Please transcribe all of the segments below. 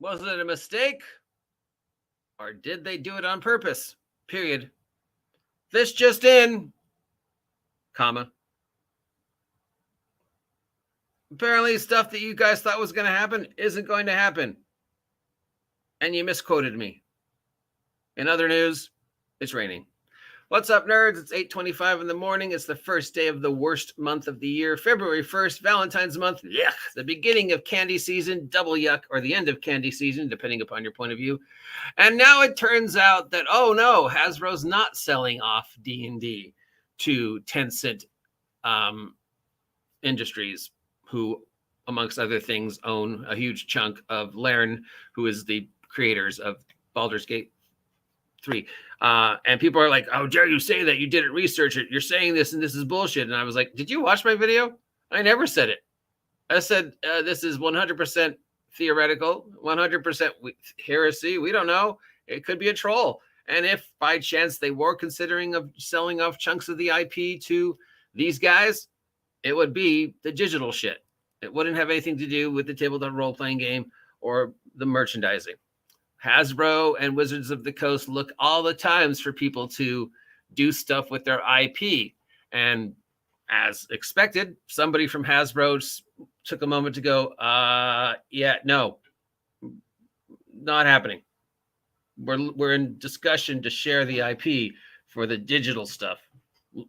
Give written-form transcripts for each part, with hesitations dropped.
Was it a mistake? Or did they do it on purpose? Period. This just in, comma. Apparently stuff that you guys thought was going to happen isn't going to happen. And you misquoted me. In other news, it's raining. What's up, nerds? It's 8:25 in the morning. It's the first day of the worst month of the year, February 1st, Valentine's month. Yuck. The beginning of candy season, double yuck, or the end of candy season, depending upon your point of view. And now it turns out that, oh no, Hasbro's not selling off D&D to Tencent Industries, who, amongst other things, own a huge chunk of Laren, who is the creators of Baldur's Gate 3. And people are like, "Oh, dare you say that? You didn't research it. You're saying this and this is bullshit." And I was like, "Did you watch my video? I never said it. I said this is 100% theoretical, 100% heresy. We don't know. It could be a troll. And if by chance they were considering of selling off chunks of the IP to these guys, it would be the digital shit. It wouldn't have anything to do with the tabletop role-playing game or the merchandising. Hasbro and Wizards of the Coast look all the times for people to do stuff with their IP. And as expected, somebody from Hasbro took a moment to go, yeah, no, not happening. We're in discussion to share the IP for the digital stuff,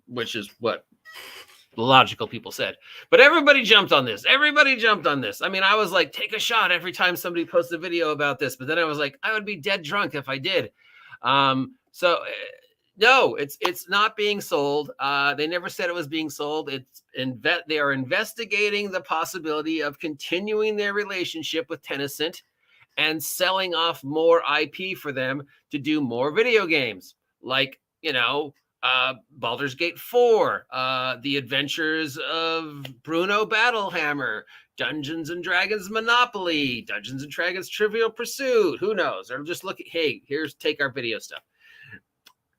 which is what the logical people said. But everybody jumped on this. I mean, I was like, take a shot every time somebody posts a video about this. But then I was like, I would be dead drunk if I did. So no, it's not being sold. They never said it was being sold. They are investigating the possibility of continuing their relationship with Tencent and selling off more IP for them to do more video games, like, Baldur's Gate 4, The Adventures of Bruno Battlehammer, Dungeons and Dragons Monopoly, Dungeons and Dragons Trivial Pursuit. Who knows? Or just look at, hey, take our video stuff.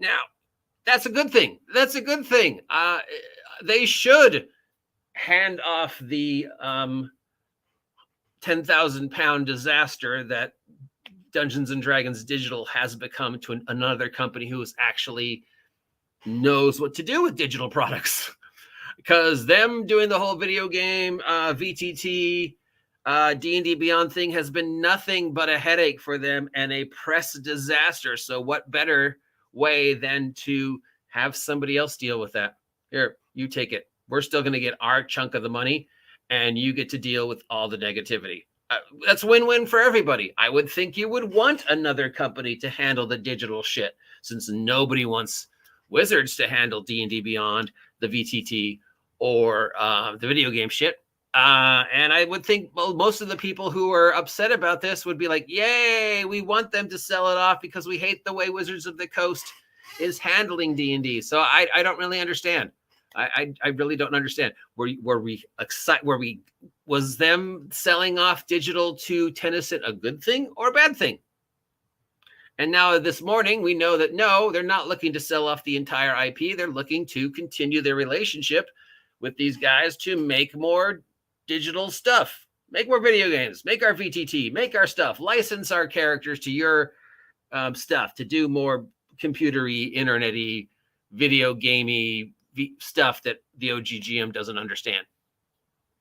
Now, that's a good thing. They should hand off the 10,000-pound disaster that Dungeons and Dragons Digital has become to another company who is actually knows what to do with digital products, because them doing the whole video game VTT D&D Beyond thing has been nothing but a headache for them and a press disaster. So what better way than to have somebody else deal with that? Here, you take it. We're still going to get our chunk of the money and you get to deal with all the negativity. That's win-win for everybody. I would think you would want another company to handle the digital shit, since nobody wants Wizards to handle D&D Beyond, the VTT, or the video game shit. And I would think most of the people who are upset about this would be like, yay, we want them to sell it off because we hate the way Wizards of the Coast is handling D&D. So I don't really understand. I really don't understand. Was them selling off digital to Tencent a good thing or a bad thing? And now this morning, we know that no, they're not looking to sell off the entire IP. They're looking to continue their relationship with these guys to make more digital stuff, make more video games, make our VTT, make our stuff, license our characters to your stuff, to do more computery, internet-y, video gamey stuff that the OGGM doesn't understand.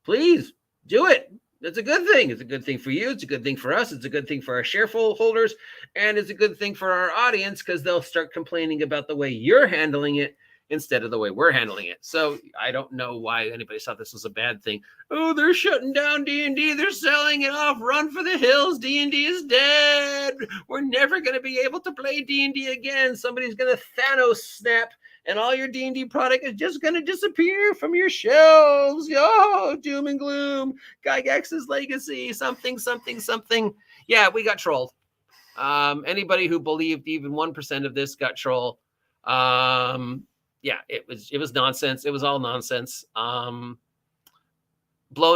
Please do it. It's a good thing. It's a good thing for you. It's a good thing for us. It's a good thing for our shareholders. And it's a good thing for our audience, because they'll start complaining about the way you're handling it instead of the way we're handling it. So I don't know why anybody thought this was a bad thing. Oh, they're shutting down D&D. They're selling it off. Run for the hills. D&D is dead. We're never going to be able to play D&D again. Somebody's going to Thanos snap, and all your D&D product is just going to disappear from your shelves. Oh, doom and gloom. Gygax's legacy, something. Yeah, we got trolled. Anybody who believed even 1% of this got trolled. Yeah, it was nonsense. It was all nonsense. Blown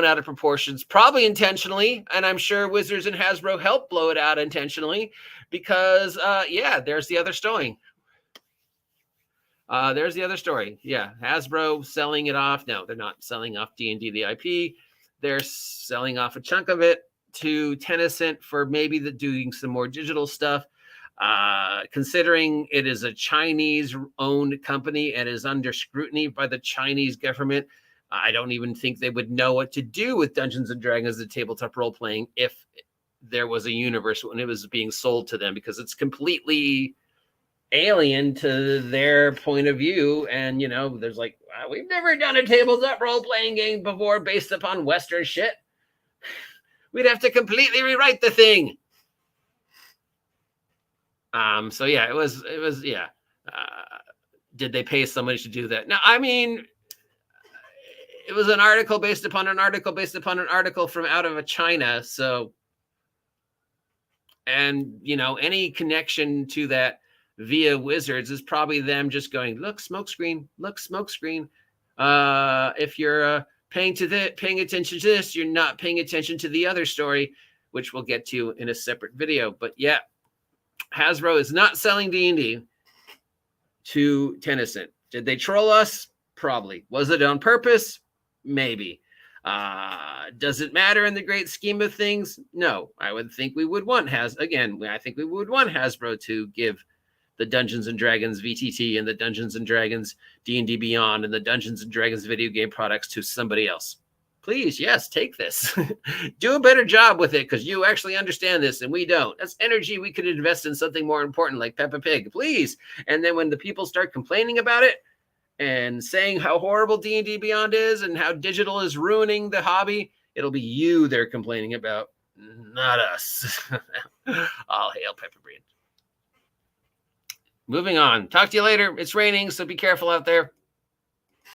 out of proportions, probably intentionally. And I'm sure Wizards and Hasbro helped blow it out intentionally, because, yeah, there's the other story. Yeah, Hasbro selling it off. No, they're not selling off D&D, the IP. They're selling off a chunk of it. to Tencent for maybe doing some more digital stuff. Considering it is a Chinese-owned company and is under scrutiny by the Chinese government, I don't even think they would know what to do with Dungeons and Dragons, the tabletop role-playing, if there was a universe when it was being sold to them, because it's completely alien to their point of view. And, there's like, wow, we've never done a tabletop role-playing game before based upon Western shit. We'd have to completely rewrite the thing. So yeah, it was yeah. Did they pay somebody to do that? Now, I mean, it was an article based upon an article based upon an article from out of China. So, and any connection to that via Wizards is probably them just going, look, smokescreen. If you're paying attention to this, you're not paying attention to the other story, which we'll get to in a separate video. But yeah, Hasbro is not selling D&D to Tencent. Did they troll us? Probably. Was it on purpose? Maybe. Does it matter in the great scheme of things? No. I would think we would want I think we would want Hasbro to give the Dungeons and Dragons VTT and the Dungeons and Dragons D&D Beyond and the Dungeons and Dragons video game products to somebody else. Please, yes, take this. Do a better job with it, because you actually understand this and we don't. That's energy we could invest in something more important like Peppa Pig, please. And then when the people start complaining about it and saying how horrible D&D Beyond is and how digital is ruining the hobby, it'll be you they're complaining about, not us. All hail Peppa Pig. Moving on. Talk to you later. It's raining, so be careful out there.